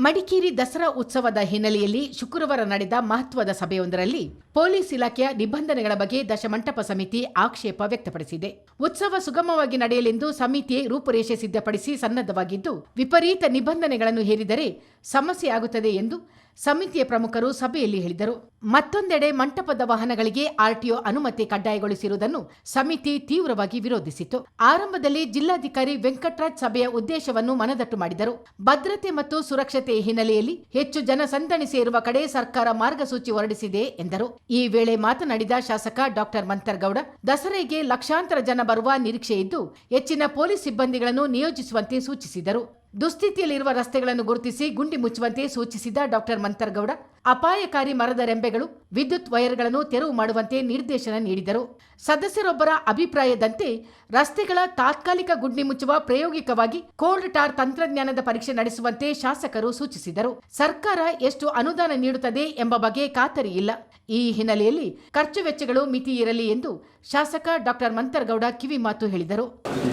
ಮಡಿಕೇರಿ ದಸರಾ ಉತ್ಸವದ ಹಿನ್ನೆಲೆಯಲ್ಲಿ ಶುಕ್ರವಾರ ನಡೆದ ಮಹತ್ವದ ಸಭೆಯೊಂದರಲ್ಲಿ ಪೊಲೀಸ್ ಇಲಾಖೆಯ ನಿಬಂಧನೆಗಳ ಬಗ್ಗೆ ದಶಮಂಟಪ ಸಮಿತಿ ಆಕ್ಷೇಪ ವ್ಯಕ್ತಪಡಿಸಿದೆ. ಉತ್ಸವ ಸುಗಮವಾಗಿ ನಡೆಯಲೆಂದು ಸಮಿತಿ ರೂಪುರೇಷೆ ಸಿದ್ಧಪಡಿಸಿ ಸನ್ನದ್ಧವಾಗಿದ್ದು, ವಿಪರೀತ ನಿಬಂಧನೆಗಳನ್ನು ಹೇರಿದರೆ ಸಮಸ್ಯೆಯಾಗುತ್ತದೆ ಎಂದು ಸಮಿತಿಯ ಪ್ರಮುಖರು ಸಭೆಯಲ್ಲಿ ಹೇಳಿದರು. ಮತ್ತೊಂದೆಡೆ ಮಂಟಪದ ವಾಹನಗಳಿಗೆ ಆರ್ಟಿಒ ಅನುಮತಿ ಕಡ್ಡಾಯಗೊಳಿಸಿರುವುದನ್ನು ಸಮಿತಿ ತೀವ್ರವಾಗಿ ವಿರೋಧಿಸಿತು. ಆರಂಭದಲ್ಲಿ ಜಿಲ್ಲಾಧಿಕಾರಿ ವೆಂಕಟರಾಜ್ ಸಭೆಯ ಉದ್ದೇಶವನ್ನು ಮನದಟ್ಟು ಮಾಡಿದರು. ಭದ್ರತೆ ಮತ್ತು ಸುರಕ್ಷತೆ ಹಿನ್ನೆಲೆಯಲ್ಲಿ ಹೆಚ್ಚು ಜನಸಂದಣಿ ಸೇರುವ ಕಡೆ ಸರ್ಕಾರ ಮಾರ್ಗಸೂಚಿ ಹೊರಡಿಸಿದೆ ಎಂದರು. ಈ ವೇಳೆ ಮಾತನಾಡಿದ ಶಾಸಕ ಡಾ ಮಂತರ್ಗೌಡ, ದಸರೆಗೆ ಲಕ್ಷಾಂತರ ಜನ ಬರುವ ನಿರೀಕ್ಷೆ ಇದ್ದು ಹೆಚ್ಚಿನ ಪೊಲೀಸ್ ಸಿಬ್ಬಂದಿಗಳನ್ನು ನಿಯೋಜಿಸುವಂತೆ ಸೂಚಿಸಿದರು. ದುಸ್ಥಿತಿಯಲ್ಲಿರುವ ರಸ್ತೆಗಳನ್ನು ಗುರುತಿಸಿ ಗುಂಡಿ ಮುಚ್ಚುವಂತೆ ಸೂಚಿಸಿದ ಡಾ ಮಂತರ್ಗೌಡ, ಅಪಾಯಕಾರಿ ಮರದ ರೆಂಬೆಗಳು, ವಿದ್ಯುತ್ ವೈರ್ಗಳನ್ನು ತೆರವು ಮಾಡುವಂತೆ ನಿರ್ದೇಶನ ನೀಡಿದರು. ಸದಸ್ಯರೊಬ್ಬರ ಅಭಿಪ್ರಾಯದಂತೆ ರಸ್ತೆಗಳ ತಾತ್ಕಾಲಿಕ ಗುಂಡಿ ಮುಚ್ಚುವ ಪ್ರಾಯೋಗಿಕವಾಗಿ ಕೋಲ್ಡ್ ಟಾರ್ ತಂತ್ರಜ್ಞಾನದ ಪರೀಕ್ಷೆ ನಡೆಸುವಂತೆ ಶಾಸಕರು ಸೂಚಿಸಿದರು. ಸರ್ಕಾರ ಎಷ್ಟು ಅನುದಾನ ನೀಡುತ್ತದೆ ಎಂಬ ಬಗ್ಗೆ ಖಾತರಿ ಇಲ್ಲ. ಈ ಹಿನ್ನೆಲೆಯಲ್ಲಿ ಖರ್ಚು ವೆಚ್ಚಗಳು ಮಿತಿ ಇರಲಿ ಎಂದು ಶಾಸಕ ಡಾ ಮಂತರ್ಗೌಡ ಕಿವಿ ಮಾತು ಹೇಳಿದರು.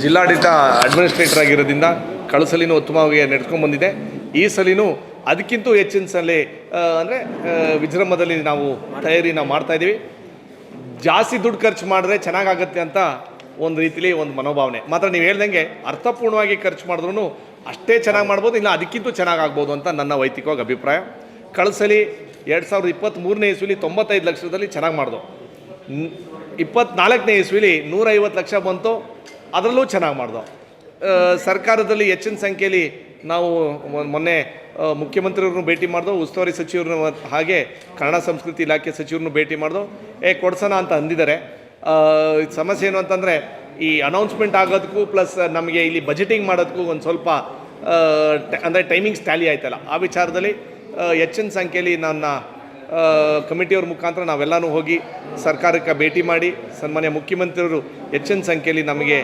ಜಿಲ್ಲಾಡಳಿತ ಅಡ್ಮಿನಿಸ್ಟ್ರೇಟರ್ ಆಗಿರೋದ್ರಿಂದ ಕಳಸಲಿನೂ ಉತ್ತಮವಾಗಿ ನಡೆದುಕೊಂಡು ಬಂದಿದೆ. ಈ ಸಲಿನೂ ಅದಕ್ಕಿಂತ ಹೆಚ್ಚಿನ ಸಲ ಅಂದರೆ ವಿಜೃಂಭಣೆಯಲ್ಲಿ ನಾವು ತಯಾರಿ ಮಾಡ್ತಾ ಇದ್ದೀವಿ. ಜಾಸ್ತಿ ದುಡ್ಡು ಖರ್ಚು ಮಾಡಿದ್ರೆ ಚೆನ್ನಾಗಾಗತ್ತೆ ಅಂತ ಒಂದು ರೀತಿಲಿ ಒಂದು ಮನೋಭಾವನೆ. ಮಾತ್ರ ನೀವು ಹೇಳ್ದಂಗೆ ಅರ್ಥಪೂರ್ಣವಾಗಿ ಖರ್ಚು ಮಾಡಿದ್ರೂ ಅಷ್ಟೇ ಚೆನ್ನಾಗಿ ಮಾಡ್ಬೋದು, ಇಲ್ಲ ಅದಕ್ಕಿಂತ ಚೆನ್ನಾಗಾಗ್ಬೋದು ಅಂತ ನನ್ನ ವೈಯಕ್ತಿಕವಾಗಿ ಅಭಿಪ್ರಾಯ. ಕಳಸಲಿ 2023ನೇ ಇಸ್ವಿಲಿ 95 ಲಕ್ಷದಲ್ಲಿ ಚೆನ್ನಾಗಿ ಮಾಡ್ದು. 24ನೇ ಇಸ್ವಿಲಿ 150 ಲಕ್ಷ ಬಂತು, ಅದರಲ್ಲೂ ಚೆನ್ನಾಗಿ ಮಾಡ್ದು. ಸರ್ಕಾರದಲ್ಲಿ ಹೆಚ್ಚಿನ ಸಂಖ್ಯೆಯಲ್ಲಿ ನಾವು ಮೊನ್ನೆ ಮುಖ್ಯಮಂತ್ರಿಯವ್ರನ್ನೂ ಭೇಟಿ ಮಾಡಿದೋ, ಉಸ್ತುವಾರಿ ಸಚಿವರನ್ನು ಹಾಗೆ ಕನ್ನಡ ಸಂಸ್ಕೃತಿ ಇಲಾಖೆ ಸಚಿವರನ್ನು ಭೇಟಿ ಮಾಡಿದೋ, ಕೊಡ್ಸೋಣ ಅಂತ ಅಂದಿದ್ದಾರೆ. ಸಮಸ್ಯೆ ಏನು ಅಂತಂದರೆ ಈ ಅನೌನ್ಸ್ಮೆಂಟ್ ಆಗೋದಕ್ಕೂ ಪ್ಲಸ್ ನಮಗೆ ಇಲ್ಲಿ ಬಜೆಟಿಂಗ್ ಮಾಡೋದಕ್ಕೂ ಒಂದು ಸ್ವಲ್ಪ ಅಂದರೆ ಟೈಮಿಂಗ್ಸ್ ಟ್ಯಾಲಿ ಆಯ್ತಲ್ಲ, ಆ ವಿಚಾರದಲ್ಲಿ ಹೆಚ್ಚಿನ ಸಂಖ್ಯೆಯಲ್ಲಿ ನನ್ನ ಕಮಿಟಿಯವ್ರ ಮುಖಾಂತರ ನಾವೆಲ್ಲನೂ ಹೋಗಿ ಸರ್ಕಾರಕ್ಕೆ ಭೇಟಿ ಮಾಡಿ ಸನ್ಮಾನ್ಯ ಮುಖ್ಯಮಂತ್ರಿಯವರು ಹೆಚ್ಚಿನ ಸಂಖ್ಯೆಯಲ್ಲಿ ನಮಗೆ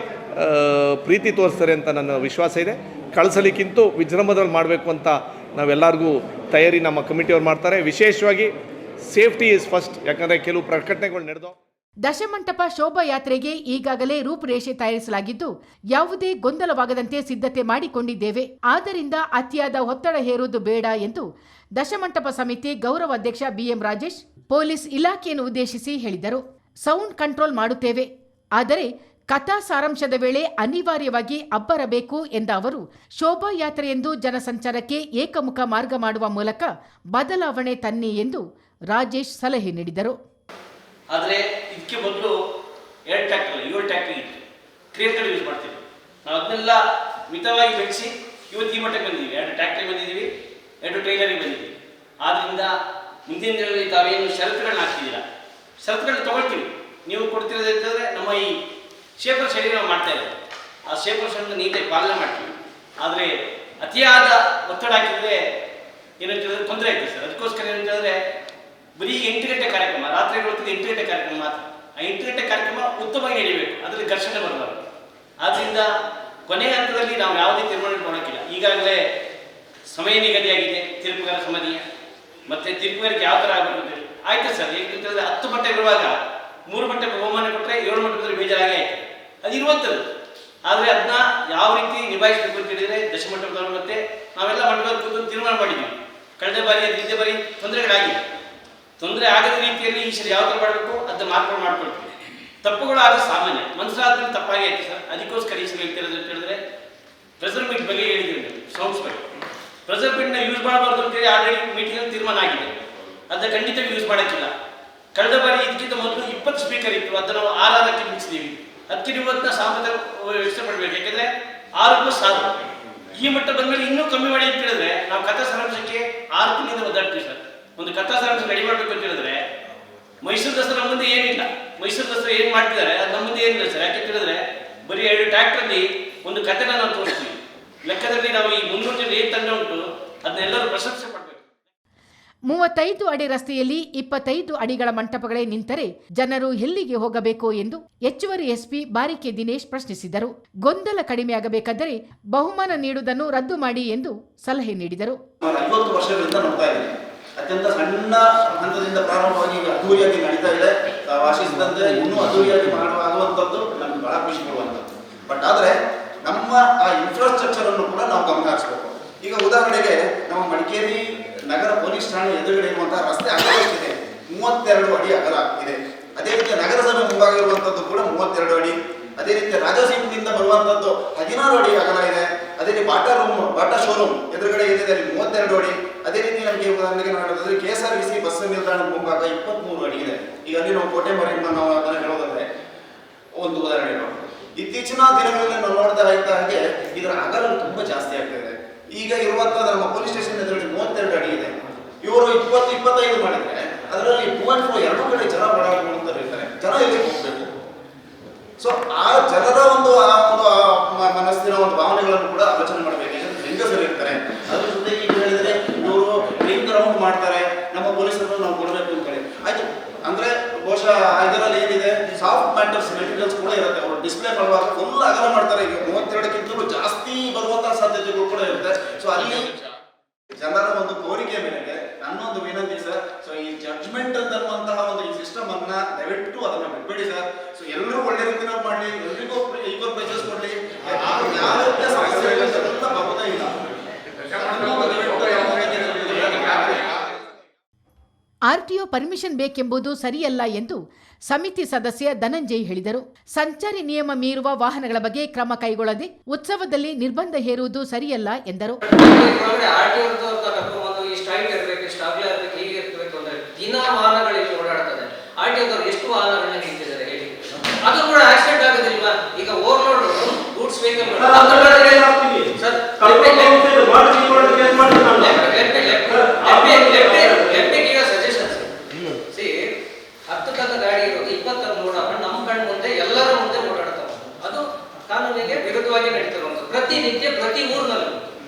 ಪ್ರೀತಿ ತೋರಿಸ್ತಾರೆ ಅಂತ ನನ್ನ ವಿಶ್ವಾಸ ಇದೆ. ಕಳಿಸಲಿಕ್ಕಿಂತೂ ವಿಜೃಂಭಣೆಯಲ್ಲಿ ಮಾಡಬೇಕು ಅಂತ ನಾವೆಲ್ಲರಿಗೂ ತಯಾರಿ ನಮ್ಮ ಕಮಿಟಿಯವ್ರು ಮಾಡ್ತಾರೆ. ವಿಶೇಷವಾಗಿ ಸೇಫ್ಟಿ ಈಸ್ ಫಸ್ಟ್, ಯಾಕಂದರೆ ಕೆಲವು ಪ್ರಕಟಣೆಗಳು ನಡೆದವು. ದಶಮಂಟಪ ಶೋಭಾಯಾತ್ರೆಗೆ ಈಗಾಗಲೇ ರೂಪುರೇಷೆ ತಯಾರಿಸಲಾಗಿದ್ದು, ಯಾವುದೇ ಗೊಂದಲವಾಗದಂತೆ ಸಿದ್ಧತೆ ಮಾಡಿಕೊಂಡಿದ್ದೇವೆ. ಆದ್ದರಿಂದ ಅತಿಯಾದ ಒತ್ತಡ ಹೇರುವುದು ಬೇಡ ಎಂದು ದಶಮಂಟಪ ಸಮಿತಿ ಗೌರವ ಅಧ್ಯಕ್ಷ ಬಿಎಂ ರಾಜೇಶ್ ಪೊಲೀಸ್ ಇಲಾಖೆಯನ್ನು ಉದ್ದೇಶಿಸಿ ಹೇಳಿದರು. ಸೌಂಡ್ ಕಂಟ್ರೋಲ್ ಮಾಡುತ್ತೇವೆ, ಆದರೆ ಕಥಾ ಸಾರಾಂಶದ ವೇಳೆ ಅನಿವಾರ್ಯವಾಗಿ ಅಬ್ಬರಬೇಕು ಎಂದ ಅವರು, ಶೋಭಾಯಾತ್ರೆಯೆಂದು ಜನಸಂಚಾರಕ್ಕೆ ಏಕಮುಖ ಮಾರ್ಗ ಮಾಡುವ ಮೂಲಕ ಬದಲಾವಣೆ ತನ್ನಿ ಎಂದು ರಾಜೇಶ್ ಸಲಹೆ ನೀಡಿದರು. ಆದರೆ ಇದಕ್ಕೆ ಮೊದಲು 2 ಟ್ರ್ಯಾಕ್ಟರ್ 7 ಟ್ರ್ಯಾಕ್ಟರ್ ಇತ್ತು, ಕ್ರಿಯೇಟರ್ ಯೂಸ್ ಮಾಡ್ತೀವಿ. ನಾವು ಅದನ್ನೆಲ್ಲ ಮಿತವಾಗಿ ಬೆಳೆಸಿ ಇವತ್ತು ಈ ಮಟ್ಟಕ್ಕೆ ಬಂದಿದ್ದೀವಿ. 2 ಟ್ರ್ಯಾಕ್ಟರ್ ಬಂದಿದ್ದೀವಿ, 2 ಟ್ರೈಲರಿಗೆ ಬಂದಿದ್ದೀವಿ. ಆದ್ದರಿಂದ ಮುಂದಿನ ದಿನಗಳಲ್ಲಿ ತಾವೇನು ಷರತ್ತುಗಳನ್ನ ಹಾಕ್ತಿದ್ದೀರಾ, ಷರತ್ತುಗಳನ್ನ ತೊಗೊಳ್ತೀವಿ. ನೀವು ಕೊಡ್ತಿರೋದಂತಂದರೆ ನಮ್ಮ ಈ ಶೇಪರ್ ಶೈಲಿ ನಾವು ಮಾಡ್ತಾ ಇದ್ದೀವಿ, ಆ ಶೇಪರ್ ಶೈಲಿನ ನೀಟಾಗಿ ಪಾಲನೆ ಮಾಡ್ತೀವಿ. ಆದರೆ ಅತಿಯಾದ ಒತ್ತಡ ಹಾಕಿದರೆ ಏನಂತಂದರೆ ತೊಂದರೆ ಆಗ್ತದೆ ಸರ್. ಅದಕ್ಕೋಸ್ಕರ ಏನಂತಂದರೆ ಬರೀ 8 ಗಂಟೆ ಕಾರ್ಯಕ್ರಮ, ರಾತ್ರಿ ಹೊತ್ತಿಗೆ 8 ಗಂಟೆ ಕಾರ್ಯಕ್ರಮ ಮಾತ್ರ. ಆ 8 ಗಂಟೆ ಕಾರ್ಯಕ್ರಮ ಉತ್ತಮವಾಗಿ ನಡೀಬೇಕು, ಅದರಲ್ಲಿ ಘರ್ಷಣೆ ಬರಬಾರದು. ಆದ್ದರಿಂದ ಕೊನೆಯ ಹಂತದಲ್ಲಿ ನಾವು ಯಾವುದೇ ತೀರ್ಮಾನ ಮಾಡೋಕ್ಕಿಲ್ಲ. ಈಗಾಗಲೇ ಸಮಯ ನಿಗದಿಯಾಗಿದೆ, ತೀರ್ಪುಗಾರ ಸಮಿತಿಯ ಮತ್ತು ತೀರ್ಪುಗಾರಿಗೆ ಯಾವ ಥರ ಆಗಬೇಕು ಆಯ್ತು ಸರ್. ಏಕೆಂತಂದರೆ 10 ಮಟ್ಟ ಇರುವಾಗ 3 ಮಟ್ಟ ಬಹುಮಾನ ಕೊಟ್ಟರೆ 7 ಮಟ್ಟದಲ್ಲಿ ಬೇಜಾರಾಗಿ ಆಯಿತು, ಅದು ಇರುವಂಥದ್ದು. ಆದರೆ ಅದನ್ನ ಯಾವ ರೀತಿ ನಿಭಾಯಿಸಬೇಕು ಅಂತ ಹೇಳಿದರೆ ದಶಮಂಟಪದವರು ಮತ್ತೆ ನಾವೆಲ್ಲ ಮಂಟಪದ ಕೂತು ತೀರ್ಮಾನ ಮಾಡಿದ್ವಿ. ಕಳೆದ ಬಾರಿ ಹಿಂದೆ ಬಾರಿ ತೊಂದರೆಗಳಾಗಿದೆ. ತೊಂದರೆ ಆಗದ ರೀತಿಯಲ್ಲಿ ಈ ಸರಿ ಯಾವ ಥರ ಮಾಡಬೇಕು ಅದನ್ನ ಮಾರ್ಪಾಡು ಮಾಡ್ಕೊಳ್ತೀವಿ. ತಪ್ಪುಗಳು ಆದ ಸಾಮಾನ್ಯ, ಮನಸ್ಸಾದ್ಮೇಲೆ ತಪ್ಪಾಗಿ ಆಯ್ತು ಸರ್. ಅದಕ್ಕೋಸ್ಕರ ಈ ಸರಿ ಹೇಳ್ತಿರೋದು ಅಂತ ಹೇಳಿದ್ರೆ ಪ್ರೆಸರ್ ಮೀಟ್ ಬಗ್ಗೆ ಹೇಳಿದ್ದೀವಿ. ಸೌಂಡ್ಸ್ ಬಗ್ಗೆ ಪ್ರೆಸರ್ ಮೀಟ್ನ ಯೂಸ್ ಮಾಡಬಾರ್ದು ಅಂತೇಳಿ ಆಲ್ರೆಡಿ ಮೀಟಿಂಗಲ್ಲಿ ತೀರ್ಮಾನ ಆಗಿದೆ. ಅದನ್ನ ಖಂಡಿತವಾಗಿ ಯೂಸ್ ಮಾಡೋಕ್ಕಿಲ್ಲ. ಕಳೆದ ಬಾರಿ ಇದಕ್ಕಿಂತ ಮೊದಲು 20 ಸ್ಪೀಕರ್ ಇತ್ತು, ಅದನ್ನು 6 ಮುಗಿಸಿದ್ದೀವಿ. ಅದಕ್ಕೆ ನೀವು ಅದನ್ನ ಸಾಮರ್ಥ್ಯ ಇಷ್ಟಪಡಬೇಕು. ಯಾಕೆಂದರೆ 6+6 ಈ ಮಟ್ಟ ಬಂದಮೇಲೆ ಇನ್ನೂ ಕಮ್ಮಿ ಮಾಡಿ ಅಂತ ಹೇಳಿದ್ರೆ ನಾವು ಕಥಾ ಸಾರಾಂಶಕ್ಕೆ 6 ತಿಂಗಳಿಂದ ಒದ್ದಾಡ್ತೀವಿ ಸರ್. ಒಂದು ಕಥಾ ಸಾರಾಂಶ ರೆಡಿ ಮಾಡಬೇಕು ಅಂತ ಹೇಳಿದ್ರೆ ಮೈಸೂರು ದಸರಾ ಮುಂದೆ ಏನಿಲ್ಲ. ಮೈಸೂರು ದಸರಾ ಏನು ಮಾಡ್ತಿದ್ದಾರೆ ಅದು ನಮ್ಮ ಮುಂದೆ ಏನಿಲ್ಲ ಸರ್. ಯಾಕೆ ಹೇಳಿದ್ರೆ ಬರೀ 2 ಟ್ರ್ಯಾಕ್ಟರ್ಲಿ ಒಂದು ಕಥೆನ ನಾವು ತೋರಿಸ್ತೀವಿ. ಲೆಕ್ಕದಲ್ಲಿ ನಾವು ಈ 300 ಜನ ಏನು ತಂಡ ಉಂಟು ಅದನ್ನೆಲ್ಲರೂ ಪ್ರಶಂಸೆ ಮಾಡಬೇಕು. 35 ಅಡಿ ರಸ್ತೆಯಲ್ಲಿ 25 ಅಡಿಗಳ ಮಂಟಪಗಳೇ ನಿಂತರೆ ಜನರು ಎಲ್ಲಿಗೆ ಹೋಗಬೇಕು ಎಂದು ಹೆಚ್ಚುವರಿ ಎಸ್ಪಿ ಬಾರಿಕೆ ದಿನೇಶ್ ಪ್ರಶ್ನಿಸಿದರು. ಗೊಂದಲ ಕಡಿಮೆಯಾಗಬೇಕಾದರೆ ಬಹುಮಾನ ನೀಡುವುದನ್ನು ರದ್ದು ಮಾಡಿ ಎಂದು ಸಲಹೆ ನೀಡಿದರು. 50 ವರ್ಷಗಳಿಂದ ನೋಡ್ತಾ ಇದ್ದೀವಿ. ಅತ್ಯಂತ ಸಣ್ಣ ಹಂತದಿಂದ ಪ್ರಾರಂಭವಾಗಿ ಅದ್ದೂರಿಯಾಗಿ ನಡೀತಾ ಇದೆ. ಆಶಿಸಿದಂತೆ ಇನ್ನೂ ಅದ್ದೂರಿಯಾಗಿ ಆಗುವಂಥದ್ದು ನಮ್ಗೆ ಬಹಳ ಖುಷಿ ಕೊಡುವಂಥದ್ದು. ಬಟ್ ಆದರೆ ನಮ್ಮ ಆ ಇನ್ಫ್ರಾಸ್ಟ್ರಕ್ಚರ್ ಅನ್ನು ಕೂಡ ನಾವು ಗಮನ ಹರಿಸಬೇಕು. ಈಗ ಉದಾಹರಣೆಗೆ ನಮ್ಮ ಮಡಿಕೇರಿ ನಗರ ಪೊಲೀಸ್ ಠಾಣೆ ಎದುರುಗಡೆ ಇರುವಂತಹ ರಸ್ತೆ ಅಗಲ ಎಷ್ಟಿದೆ? 32 ಅಡಿ ಅಗಲ ಇದೆ. ಅದೇ ರೀತಿ ನಗರಸಭೆ ಮುಂಭಾಗ ಇರುವಂತದ್ದು ಕೂಡ 32 ಅಡಿ. ಅದೇ ರೀತಿ ರಾಜಾಸೀಪುರದಿಂದ ಬರುವಂತದ್ದು 16 ಅಡಿ ಅಗಲ ಇದೆ. ಅದೇ ರೀತಿ ಬಾಟಾ ಶೋರೂಮ್ ಎದುರುಗಡೆ ಏನಿದೆ ಅಲ್ಲಿ 32 ಅಡಿ. ಅದೇ ರೀತಿ ನಮಗೆ ಉದಾಹರಣೆಗೆ ನೋಡೋದಾದ್ರೆ KSRTC ಬಸ್ ನಿಲ್ದಾಣದ ಮುಂಭಾಗ 23 ಅಡಿ ಇದೆ. ಈಗ ಅಲ್ಲಿ ನಾವು ಕೋಟೆ ಮರಿಯಮ್ಮ ನಾವು ಅದನ್ನ ಹೇಳೋದಾದ್ರೆ ಒಂದು ಉದಾಹರಣೆ ನೋಡಿ. ಇತ್ತೀಚಿನ ದಿನಗಳಲ್ಲಿ ನಾವು ನೋಡ್ತಾ ಇದ್ದ ಹಾಗೆ ಇದರ ಅಗಲ ತುಂಬಾ ಜಾಸ್ತಿ ಆಗ್ತಾ ಇದೆ. ಈಗ ಇರುವಂತಹ ನಮ್ಮ ಪೊಲೀಸ್ ಸ್ಟೇಷನ್ ಎದುರುಗಡೆ 32 ಅಡಿ ಇದೆ. ಇವರು 20-25 ಮಾಡಿದ್ರೆ ಅದರಲ್ಲಿ 2 ಎರಡು ಕಡೆ ಜನ ಓಡಾಡುವಂತ ಇರ್ತಾರೆ. ಜನ ಎಲ್ಲಿ ಹೋಗ್ಬೇಕು? ಸೊ ಆ ಜನರ ಒಂದು ಮನಸ್ಸಿನ ಒಂದು ಭಾವನೆಗಳನ್ನು ಕೂಡ ಆಲೋಚನೆ ಮಾಡಬೇಕು. ಹೆಂಗಸರು ಇರ್ತಾರೆ, ಅದ್ರ ಜೊತೆಗೆ ಈಗ ಹೇಳಿದ್ರೆ ಇವರು ರಿಂಗ್ ರೌಂಡ್ ಮಾಡ್ತಾರೆ, ನಮ್ಮ ಪೊಲೀಸರನ್ನು ನಾವು ಕೊಡಬೇಕು ಅಂತ ಹೇಳಿ ಆಯ್ತು. ಅಂದ್ರೆ ಬಹುಶಃ ಇದರಲ್ಲಿ ಏನಿದೆ ಸಾಫ್ಟ್ ಮ್ಯಾಟರ್ಸ್ ಮೆಟೀರಿಯಲ್ಸ್ ಕೂಡ ಇರುತ್ತೆ. ಅವರು ಡಿಸ್ಪ್ಲೇ ಮಾಡುವಾಗ ಫುಲ್ ಅಗಲ ಮಾಡ್ತಾರೆ. ಈಗ 32ಕ್ಕಿಂತಲೂ ಜಾಸ್ತಿ ಬರುವಂತಹ ಸಾಧ್ಯತೆಗಳು ಕೂಡ ಇರುತ್ತೆ. ಸೊ ಅಲ್ಲಿ ಜನರ ಒಂದು ಕೋರಿಕೆ ಮೇರೆಗೆ ನನ್ನೊಂದು ವಿನಂತಿ ಸರ್, ಸೊ ಈ ಜಡ್ಜ್ಮೆಂಟ್ ಅಂತನ್ನುವಂತಹ ಒಂದು ಈ ಸಿಸ್ಟಮ್ ಅನ್ನ ದಯವಿಟ್ಟು ಅದನ್ನ ಬಿಟ್ಬೇಡಿ ಸರ್. ಸೊ ಎಲ್ಲರೂ ಒಳ್ಳೆ ರೀತಿಯಲ್ಲಿ ಮಾಡಲಿ, ಎಲ್ರಿಗೂ ಈಕ್ವಲ್ ಪ್ರೈಸಸ್ ಕೊಡ್ಲಿ. ಯಾವ ರೀತಿಯ ಸಮಸ್ಯೆ ಬಹುದೇ ಇಲ್ಲ. ಆರ್ಟಿಒ ಪರ್ಮಿಷನ್ ಬೇಕೆಂಬುದು ಸರಿಯಲ್ಲ ಎಂದು ಸಮಿತಿ ಸದಸ್ಯ ಧನಂಜಯ್ ಹೇಳಿದರು. ಸಂಚಾರಿ ನಿಯಮ ಮೀರುವ ವಾಹನಗಳ ಬಗ್ಗೆ ಕ್ರಮ ಕೈಗೊಳ್ಳದೆ ಉತ್ಸವದಲ್ಲಿ ನಿರ್ಬಂಧ ಹೇರುವುದು ಸರಿಯಲ್ಲ ಎಂದರು. ದಿನ ವಾಹನಗಳಲ್ಲಿ ಓಡಾಡ್ತದೆ. ಆರ್ಟಿಒದವರು ಎಷ್ಟು ವಾಹನಗಳನ್ನ ಹಿಡಿದಿದ್ದಾರೆ ಹೇಳಿ? ಅದು ಕೂಡ ಆಕ್ಸಿಡೆಂಟ್ ಆಗೋದಿಲ್ವಾ? ಈಗ ಓವರ್ಲೋಡ್ ಗೂಡ್ಸ್ ವೆಹಿಕಲ್ ಹತ್ತು ತಕ್ಕ ಗಾಡಿ ಇರೋದು 20 ಲೋಡ್ ಹಾಕೊಂಡು ನಮ್ಮ ಕಣ್ಣು ಮುಂದೆ ಎಲ್ಲರ ಮುಂದೆ ಓಡಾಡ್ತಾವೆ. ಅದು ಕಾನೂನಿಗೆ ವಿರುದ್ಧವಾಗಿ ನಡೀತಿರುವಂಥದ್ದು ಪ್ರತಿನಿತ್ಯ ಪ್ರತಿ ಊರಿನಲ್ಲೂ.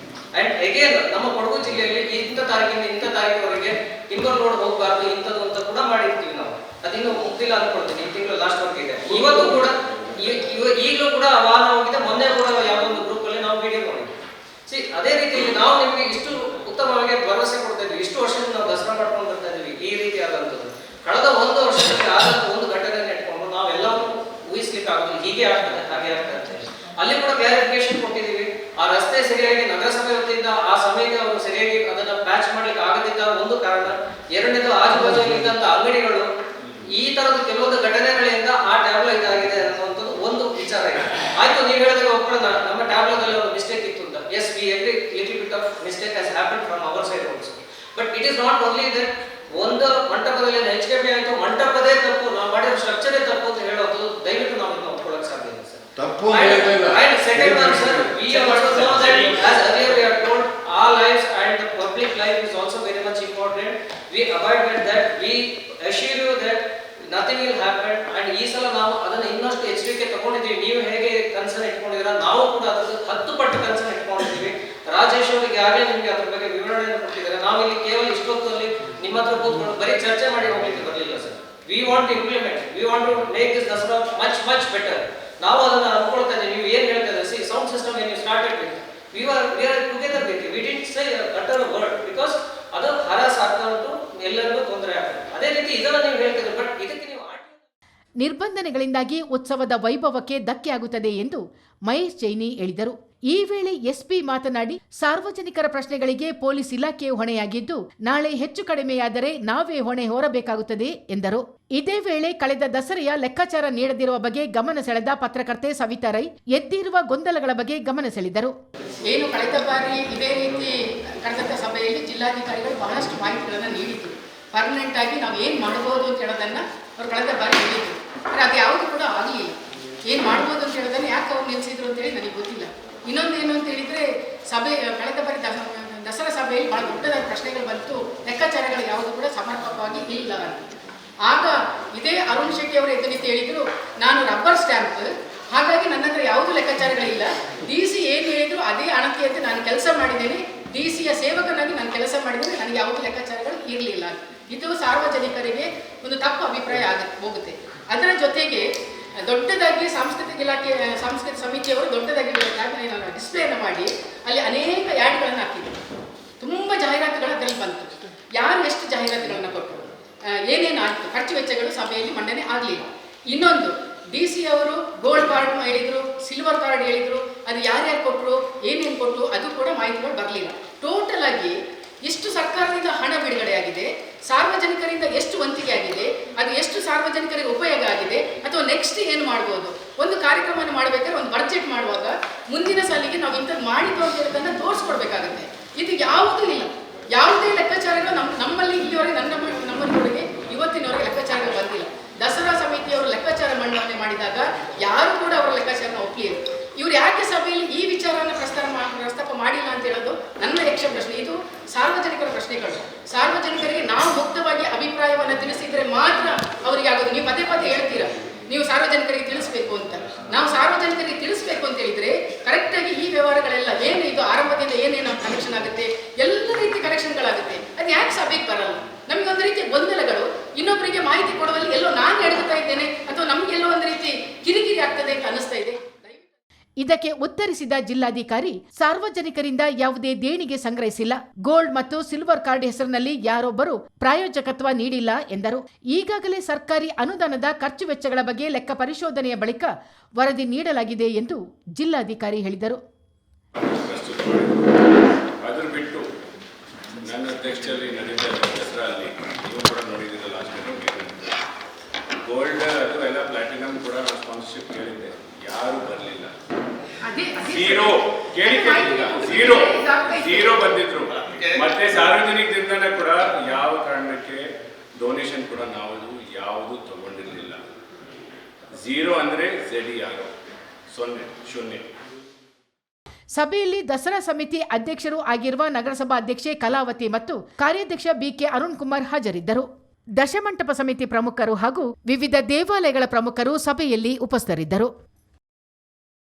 ಅಂಡ್ ಅಗೇನ್ ನಮ್ಮ ಕೊಡಗು ಜಿಲ್ಲೆಯಲ್ಲಿ ಇಂಥ ತಾರೀಕಿಂದ ಇಂಥ ತಾರೀಕಿನವರೆಗೆ ಟಿಂಬರ್ ಲೋಡ್ ಹೋಗಬಾರ್ದು ಇಂಥದ್ದು ಅಂತ ಕೂಡ ಮಾಡಿರ್ತೀವಿ ನಾವು. ಅದಿನ್ನೂ ಮುಗ್ದಿಲ್ಲ ಅನ್ಕೊಳ್ತೀನಿ. ಈ ತಿಂಗಳು ಲಾಸ್ಟ್ ವರ್ಕ್ ಇದೆ. ಇವತ್ತು ಕೂಡ ಈಗಲೂ ಕೂಡ ವಾಹನ ಹೋಗಿದೆ. ಮೊನ್ನೆ ಕೂಡ ಯಾವುದೋ ಒಂದು ಗ್ರೂಪ್ ಅಲ್ಲಿ ನಾವು ವಿಡಿಯೋ ಮಾಡಿದ್ವಿ. ಅದೇ ರೀತಿಯಲ್ಲಿ ನಾವು ನಿಮಗೆ ಇಷ್ಟು ಉತ್ತಮವಾಗಿ ಭರವಸೆ ಕೊಡ್ತಾ ಇದ್ವಿ. ಇಷ್ಟು ವರ್ಷದಿಂದ ನಾವು ದಸರಾ ಮಾಡ್ಕೊಂಡು ಬರ್ತಾ ಇದ್ವಿ. ಈ ರೀತಿ ಆದಂಥದ್ದು ಕಳೆದ 1 ವರ್ಷದಲ್ಲಿ ಆದಂತ ಒಂದು ಘಟನೆಯನ್ನು ಇಟ್ಕೊಂಡು ನಾವೆಲ್ಲವೂ ಊಹಿಸ್ಲಿಕ್ಕೆ ಆಗುದಿಲ್ಲ. ಹೀಗೆ ಆಗ್ತದೆ, ಹಾಗೆ ಆಗ್ತದೆ ಅಂತ ಅಲ್ಲಿ ಕೂಡ ಕ್ಲಾರಿಫಿಕೇಶನ್ ಕೊಟ್ಟಿದ್ದೀವಿ. ಆ ರಸ್ತೆ ಸರಿಯಾಗಿ ನಗರಸಭೆ ವತಿಯಿಂದ ಆ ಸಮಯಕ್ಕೆ ಅವರು ಸರಿಯಾಗಿ ಅದನ್ನ ಪ್ಯಾಚ್ ಮಾಡ್ಲಿಕ್ಕೆ ಆಗದಿದ್ದ ಒಂದು ಕಾರಣ. ಎರಡನೇದು ಆಜುಬಾಜು ಇದ್ದಂತ ಅಂಗಡಿಗಳು ಈ ತರದ ಕೆಲವೊಂದು ಘಟನೆಗಳಿಂದ ಆ ಟ್ಯಾಬ್ಲೋ ಇದಾಗಿದೆ ಅನ್ನುವಂಥದ್ದು ಒಂದು ವಿಚಾರ ಇದೆ. ಆಯ್ತು, ನೀವು ಹೇಳಿದಾಗ ಒಪ್ಕೊಳ್ಳೋಣ, ನಮ್ಮ ಟ್ಯಾಬ್ಲೋದಲ್ಲಿ ಒಂದು ಮಿಸ್ಟೇಕ್ ಇತ್ತು ಅಂತ. Yes, we agree, little bit of mistake has happen from our side also. But it is not only that ಒಂದು ಮಂಟಪದಲ್ಲಿ HKP ಆಯ್ತು, ಮಂಟಪದೇ ತಪ್ಪು, ನಾವು ಮಾಡಿರೋ ಸ್ಟ್ರಕ್ಚರೇ ತಪ್ಪು ಅಂತ ಹೇಳೋದು ದಯವಿಟ್ಟು ನಾವು ಇದನ್ನ ಒಪ್ಕೊಳ್ಳೋಕೆ ಸಾಧ್ಯ ಇಲ್ಲ ಸರ್. ತಪ್ಪು and second one sir, we also know that as earlier we have told, our lives and the public life is also very much important. We avoid that. We assure you that nothing will happen. And ಈ ಸಲ ನಾವು ಅದನ್ನ ಇನ್ನಷ್ಟು ಎಚ್ಚರಿಕೆ ತಗೊಂಡಿದ್ದೀವಿ. ನೀವು ಹೇಗೆ concern ಇಟ್ಕೊಂಡಿದ್ದೀರಾ, ನಾವು ಕೂಡ ಅದಕ್ಕೆ 10 ಪಟ್ಟು ಕನ್ಸರ್ನ್ ಇಟ್ಕೊಂಡಿದ್ದೀವಿ. ರಾಜೇಶ್ ಅವರಿಗೆ ಆಗಲೇ ನಿಮಗೆ ಅದ್ರ ಬಗ್ಗೆ ವಿವರಣೆಯನ್ನು ಕೊಟ್ಟಿದ್ದಾರೆ. ನಾವು ಇಲ್ಲಿ ಕೇವಲ ಇಷ್ಟೊತ್ತಲ್ಲಿ ನಿಮ್ಮ ಹತ್ರ ಕೂತ್ಕೊಂಡು ಬರೀ ಚರ್ಚೆ ಮಾಡಿ ಹೋಗ್ಲಿಕ್ಕೆ ಬರಲಿಲ್ಲ sir. We want to implement, we want to make this Dasara much better. ನಾವು ಅದನ್ನ ಅನ್ಕೊಳ್ತಾ ಇದ್ದೀವಿ. ನೀವು ಏನ್ ಹೇಳ್ತಾ ಇದ್ದೀರಿ, ಸಿ ಸೌಂಡ್ ಸಿಸ್ಟಮ್ ಏನು started with we are together with you. We didn't say utter a word because ಅದು ಹರಾಸ್ ಆಗ್ತಾ ಉಂಟು, ಎಲ್ಲರಿಗೂ ತೊಂದರೆ ಆಗ್ತದೆ. ಅದೇ ರೀತಿ ಇದನ್ನ ನೀವು ಹೇಳ್ತಿದ್ದೀರಿ. ಬಟ್ ಇದಕ್ಕೆ ನೀವು ನಿರ್ಬಂಧನೆಗಳಿಂದಾಗಿ ಉತ್ಸವದ ವೈಭವಕ್ಕೆ ಧಕ್ಕೆ ಆಗುತ್ತದೆ ಎಂದು ಮಹೇಶ್ ಜೈನಿ ಹೇಳಿದರು. ಈ ವೇಳೆ ಎಸ್ಪಿ ಮಾತನಾಡಿ, ಸಾರ್ವಜನಿಕರ ಪ್ರಶ್ನೆಗಳಿಗೆ ಪೊಲೀಸ್ ಇಲಾಖೆ ಹೊಣೆಯಾಗಿದ್ದು, ನಾಳೆ ಹೆಚ್ಚು ಕಡಿಮೆಯಾದರೆ ನಾವೇ ಹೊಣೆ ಹೊರಬೇಕಾಗುತ್ತದೆ ಎಂದರು. ಇದೇ ವೇಳೆ ಕಳೆದ ದಸರೆಯ ಲೆಕ್ಕಾಚಾರ ನೀಡದಿರುವ ಬಗ್ಗೆ ಗಮನ ಸೆಳೆದ ಪತ್ರಕರ್ತೆ ಸವಿತಾ ರೈ ಎದ್ದಿರುವ ಗೊಂದಲಗಳ ಬಗ್ಗೆ ಗಮನ ಸೆಳೆದರು. ಏನು ಕಳೆದ ಬಾರಿ ಇದೇ ರೀತಿ ಕಳೆದ ಸಭೆಯಲ್ಲಿ ಜಿಲ್ಲಾಧಿಕಾರಿಗಳು ಬಹಳಷ್ಟು ಮಾಹಿತಿಗಳನ್ನು ನೀಡಿದ್ರು. ಪರ್ಮನೆಂಟ್ ಆಗಿ ನಾವು ಏನು ಮಾಡಬಹುದು ಅಂತ ಹೇಳೋದನ್ನ ಅವ್ರು ಕಳೆದ ಬಾರಿ ಹೇಳಿದ್ರು. ಆದರೆ ಅದು ಯಾವುದು ಕೂಡ ಆಗಲಿಲ್ಲ. ಏನು ಮಾಡ್ಬೋದು ಅಂತ ಹೇಳೋದನ್ನ ಯಾಕೆ ಅವ್ರು ನಿಲ್ಲಿಸಿದ್ರು ಅಂತೇಳಿ ನನಗೆ ಗೊತ್ತಿಲ್ಲ. ಇನ್ನೊಂದು ಏನು ಅಂತ ಹೇಳಿದರೆ, ಸಭೆ ಕಳೆದ ಬಾರಿ ದಸರಾ ಸಭೆಯಲ್ಲಿ ಬಹಳ ದೊಡ್ಡದಾದ ಪ್ರಶ್ನೆಗಳು ಬಂತು. ಲೆಕ್ಕಾಚಾರಗಳು ಯಾವುದು ಕೂಡ ಸಮರ್ಪಕವಾಗಿ ಇಲ್ಲ ಅಂತ. ಆಗ ಇದೇ ಅರುಣ್ ಶೆಟ್ಟಿ ಅವರು ಎದ್ದು ನಿಂತು ಹೇಳಿದರು, ನಾನು ರಬ್ಬರ್ ಸ್ಟ್ಯಾಂಪ್, ಹಾಗಾಗಿ ನನ್ನ ಹತ್ರ ಯಾವುದೂ ಲೆಕ್ಕಾಚಾರಗಳಿಲ್ಲ. DC ಏನು ಹೇಳಿದ್ರು ಅದೇ ಅಣತಿಯಂತೆ ನಾನು ಕೆಲಸ ಮಾಡಿದ್ದೇನೆ, DCಯ ಸೇವಕನಾಗಿ ನಾನು ಕೆಲಸ ಮಾಡಿದ್ದೇನೆ, ನನಗೆ ಯಾವುದೇ ಲೆಕ್ಕಾಚಾರಗಳು ಇರಲಿಲ್ಲ. ಇದು ಸಾರ್ವಜನಿಕರಿಗೆ ಒಂದು ತಪ್ಪು ಅಭಿಪ್ರಾಯ ಹೋಗುತ್ತೆ. ಅದರ ಜೊತೆಗೆ ದೊಡ್ಡದಾಗಿ ಸಾಂಸ್ಕೃತಿಕ ಸಮಿತಿಯವರು ದೊಡ್ಡದಾಗಿ ಡಿಸ್ಪ್ಲೇಯನ್ನು ಮಾಡಿ ಅಲ್ಲಿ ಅನೇಕ ಆ್ಯಡ್ಗಳನ್ನು ಹಾಕಿದ್ರು. ತುಂಬ ಜಾಹೀರಾತುಗಳು ಅದರಲ್ಲಿ ಬಂತು. ಯಾರು ಎಷ್ಟು ಜಾಹೀರಾತುಗಳನ್ನು ಕೊಟ್ಟರು, ಏನೇನು ಆಯಿತು, ಖರ್ಚು ವೆಚ್ಚಗಳು ಸಭೆಯಲ್ಲಿ ಮಂಡನೆ ಆಗಲಿಲ್ಲ. ಇನ್ನೊಂದು, DC ಅವರು ಗೋಲ್ಡ್ ಕಾರ್ಡ್ ಹೇಳಿದರು, ಸಿಲ್ವರ್ ಕಾರ್ಡ್ ಹೇಳಿದರು, ಅದು ಯಾರ್ಯಾರು ಕೊಟ್ಟರು, ಏನೇನು ಕೊಟ್ಟರು ಅದು ಕೂಡ ಮಾಹಿತಿಗಳು ಬರಲಿಲ್ಲ. ಟೋಟಲ್ ಆಗಿ ಎಷ್ಟು ಸರ್ಕಾರದಿಂದ ಹಣ ಬಿಡುಗಡೆಯಾಗಿದೆ, ಸಾರ್ವಜನಿಕರಿಂದ ಎಷ್ಟು ವಂತಿಗೆ ಆಗಿದೆ, ಅದು ಎಷ್ಟು ಸಾರ್ವಜನಿಕರಿಗೆ ಉಪಯೋಗ ಆಗಿದೆ, ಅಥವಾ ನೆಕ್ಸ್ಟ್ ಏನು ಮಾಡ್ಬೋದು. ಒಂದು ಕಾರ್ಯಕ್ರಮವನ್ನು ಮಾಡಬೇಕಾದ್ರೆ ಒಂದು ಬಡ್ಜೆಟ್ ಮಾಡುವಾಗ ಮುಂದಿನ ಸಾಲಿಗೆ ನಾವು ಇಂಥದ್ದು ಮಾಡಿದ್ದು ಅಂತ ಹೇಳೋದನ್ನು ತೋರಿಸ್ಕೊಡ್ಬೇಕಾಗತ್ತೆ. ಇದು ಯಾವುದೂ ಇಲ್ಲ, ಯಾವುದೇ ಲೆಕ್ಕಾಚಾರಗಳು ನಮ್ಮಲ್ಲಿ ಇಲ್ಲಿವರೆಗೆ ನಮ್ಮಲ್ಲಿವರೆಗೆ ಇವತ್ತಿನವರೆಗೆ ಲೆಕ್ಕಾಚಾರಗಳು ಬಂದಿಲ್ಲ. ದಸರಾ ಸಮಿತಿಯವರು ಲೆಕ್ಕಾಚಾರ ಮಂಡನೆ ಮಾಡಿದಾಗ ಯಾರು ಕೂಡ ಅವರ ಲೆಕ್ಕಾಚಾರನ ಒಪ್ಪಲಿಲ್ಲ. ಇವ್ರು ಯಾಕೆ ಸಭೆಯಲ್ಲಿ ಈ ವಿಚಾರವನ್ನು ಪ್ರಸ್ತಾಪ ಮಾಡಿಲ್ಲ ಅಂತ ಹೇಳೋದು ನನ್ನ ಯಕ್ಷ ಪ್ರಶ್ನೆ. ಇದು ಸಾರ್ವಜನಿಕರ ಪ್ರಶ್ನೆಗಳು. ಸಾರ್ವಜನಿಕರಿಗೆ ನಾವು ಮುಕ್ತವಾಗಿ ಅಭಿಪ್ರಾಯವನ್ನು ತಿಳಿಸಿದ್ರೆ ಮಾತ್ರ ಅವರಿಗೆ ಆಗೋದು. ನೀವು ಪದೇ ಪದೇ ಹೇಳ್ತೀರಾ ನೀವು ಸಾರ್ವಜನಿಕರಿಗೆ ತಿಳಿಸ್ಬೇಕು ಅಂತ. ನಾವು ಸಾರ್ವಜನಿಕರಿಗೆ ತಿಳಿಸ್ಬೇಕು ಅಂತ ಹೇಳಿದ್ರೆ ಕರೆಕ್ಟಾಗಿ ಈ ವ್ಯವಹಾರಗಳೆಲ್ಲ ಏನು ಇದು ಆರಂಭದಿಂದ ಏನೇನು ಕನೆಕ್ಷನ್ ಆಗುತ್ತೆ, ಎಲ್ಲ ರೀತಿ ಕನೆಕ್ಷನ್ಗಳಾಗುತ್ತೆ. ಅದು ಯಾಕೆ ಸಭೆಗೆ ಬರಲ್ಲ? ನಮಗೊಂದು ರೀತಿ ಗೊಂದಲಗಳು, ಇನ್ನೊಬ್ಬರಿಗೆ ಮಾಹಿತಿ ಕೊಡುವಲ್ಲಿ ಎಲ್ಲೋ ನಾನು ಎಡಗುತ್ತಾ ಇದ್ದೇನೆ ಅಥವಾ ನಮಗೆಲ್ಲೋ ಒಂದು ರೀತಿ ಕಿರಿಕಿರಿ ಆಗ್ತದೆ ಅಂತ ಅನಿಸ್ತಾ ಇದೆ. ಇದಕ್ಕೆ ಉತ್ತರಿಸಿದ ಜಿಲ್ಲಾಧಿಕಾರಿ, ಸಾರ್ವಜನಿಕರಿಂದ ಯಾವುದೇ ದೇಣಿಗೆ ಸಂಗ್ರಹಿಸಿಲ್ಲ, ಗೋಲ್ಡ್ ಮತ್ತು ಸಿಲ್ವರ್ ಕಾರ್ಡ್ ಹೆಸರಿನಲ್ಲಿ ಯಾರೊಬ್ಬರು ಪ್ರಾಯೋಜಕತ್ವ ನೀಡಿಲ್ಲ ಎಂದರು. ಈಗಾಗಲೇ ಸರ್ಕಾರಿ ಅನುದಾನದ ಖರ್ಚು ವೆಚ್ಚಗಳ ಬಗ್ಗೆ ಲೆಕ್ಕ ಪರಿಶೋಧನೆಯ ಬಳಿಕ ವರದಿ ನೀಡಲಾಗಿದೆ ಎಂದು ಜಿಲ್ಲಾಧಿಕಾರಿ ಹೇಳಿದರು. ಅದರ ಬಿಟ್ಟು ನನ್ನ ಅಧ್ಯಕ್ಷತೆಯಲ್ಲಿ ನಡೀತಾ ಇದೆ ದಸರಾ ಅಲ್ಲಿ ನೀವು ಕೂಡ ನೋಡಿದ್ದೀರ ಲಾಸ್ಟ್ ಗೋಲ್ಡ್ ಅದು ಎಲ್ಲ ಪ್ಲಾಟಿನಮ್ ಕೂಡ ಸ್ಪಾನ್ಸರ್ಶಿಪ್ ಕೇಳಿದ್ದೆ, ಯಾರು ಬರಲಿಲ್ಲ. ಝೀರೋ ಬಂದಿದ್ರು. ಮತ್ತೆ ಸಾರ್ವಜನಿಕರಿಂದ ಕೂಡ ಯಾವ ಕಾರಣಕ್ಕೆ ಡೊನೇಷನ್ ಕೂಡ ನಾವು ಯಾವುದು ತಗೊಂಡಿರಲಿಲ್ಲ. ಝೀರೋ ಅಂದ್ರೆ ZER 0. ಸಭೆಯಲ್ಲಿ ದಸರಾ ಸಮಿತಿ ಅಧ್ಯಕ್ಷರು ಆಗಿರುವ ನಗರಸಭಾ ಅಧ್ಯಕ್ಷೆ ಕಲಾವತಿ ಮತ್ತು ಕಾರ್ಯಾಧ್ಯಕ್ಷ BK ಅರುಣ್ ಕುಮಾರ್ ಹಾಜರಿದ್ದರು. ದಶಮಂಟಪ ಸಮಿತಿ ಪ್ರಮುಖರು ಹಾಗೂ ವಿವಿಧ ದೇವಾಲಯಗಳ ಪ್ರಮುಖರು ಸಭೆಯಲ್ಲಿ ಉಪಸ್ಥಿತರಿದ್ದರು.